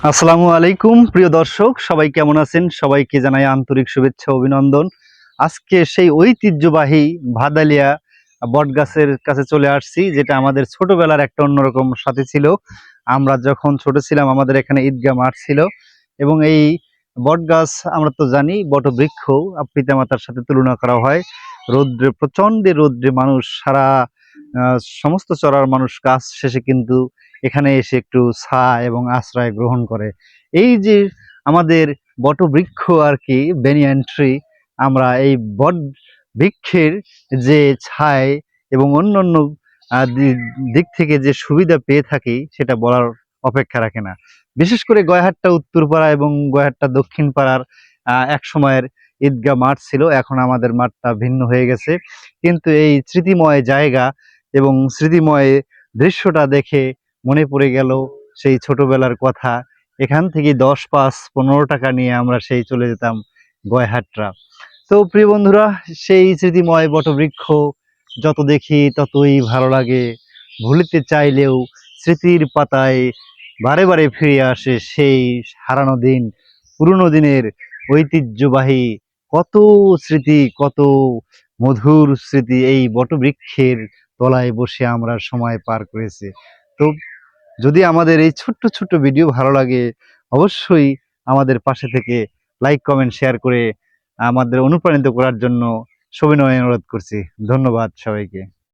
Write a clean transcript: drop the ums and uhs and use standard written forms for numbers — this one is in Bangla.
আসসালামু আলাইকুম প্রিয় দর্শক, সবাই কেমন আছেন? সবাইকে জানাই আন্তরিক শুভেচ্ছা ও অভিনন্দন। আজকে সেই ঐতিহ্যবাহী ভাদালিয়া বটগাছের কাছে চলে আসছি, যেটা আমাদের ছোটবেলার একটা অন্যরকম সাথী ছিল। আমরা যখন ছোট ছিলাম আমাদের এখানে ঈদগাহ মাঠ ছিল, এবং এই বটগাছ আমরা তো জানি বটবৃক্ষ পিতামাতার সাথে তুলনা করা হয়। রৌদ্রে, প্রচণ্ড রৌদ্রে মানুষ সারা সমস্ত চরার মানুষ কাজ শেষে কিন্তু এখানে এসে একটু ছায়া এবং আশ্রয় গ্রহণ করে। এই যে আমাদের বটবৃক্ষ আর কি, বেনিয়ান ট্রি, আমরা এই বট বৃক্ষের যে ছায় এবং অন্যান্য দিক থেকে যে সুবিধা পেয়ে থাকি সেটা বলার অপেক্ষা রাখে না। বিশেষ করে গয়াহাটটা উত্তরপাড়া এবং গয়াহাটটা দক্ষিণ পাড়ার এক সময়ের ঈদগাহ মাঠ ছিল, এখন আমাদের মাঠটা ভিন্ন হয়ে গেছে। কিন্তু এই স্মৃতিময় জায়গা এবং স্মৃতিময় দৃশ্যটা দেখে মনে পড়ে গেল সেই ছোটবেলার কথা। এখান থেকে 10, 5, 15 টাকা নিয়ে আমরা সেই চলে যেতাম গয়হাটরা। তো প্রিয় বন্ধুরা, সেই স্মৃতিময় বটবৃক্ষ যত দেখি ততই ভালো লাগে। ভুলিতে চাইলেও স্মৃতির পাতায় বারে বারে ফিরে আসে সেই হারানো দিন, পুরনো দিনের ঐতিহ্যবাহী কত স্মৃতি, কত মধুর স্মৃতি এই বটবৃক্ষের তলায় বসে আমরা সময় পার করেছি। তো যদি আমাদের এই ছোট্ট ছোট্ট ভিডিও ভালো লাগে, অবশ্যই আমাদের পাশে থেকে লাইক, কমেন্ট, শেয়ার করে আমাদের অনুপ্রাণিত করার জন্য সবিনয় অনুরোধ করছি। ধন্যবাদ সবাইকে।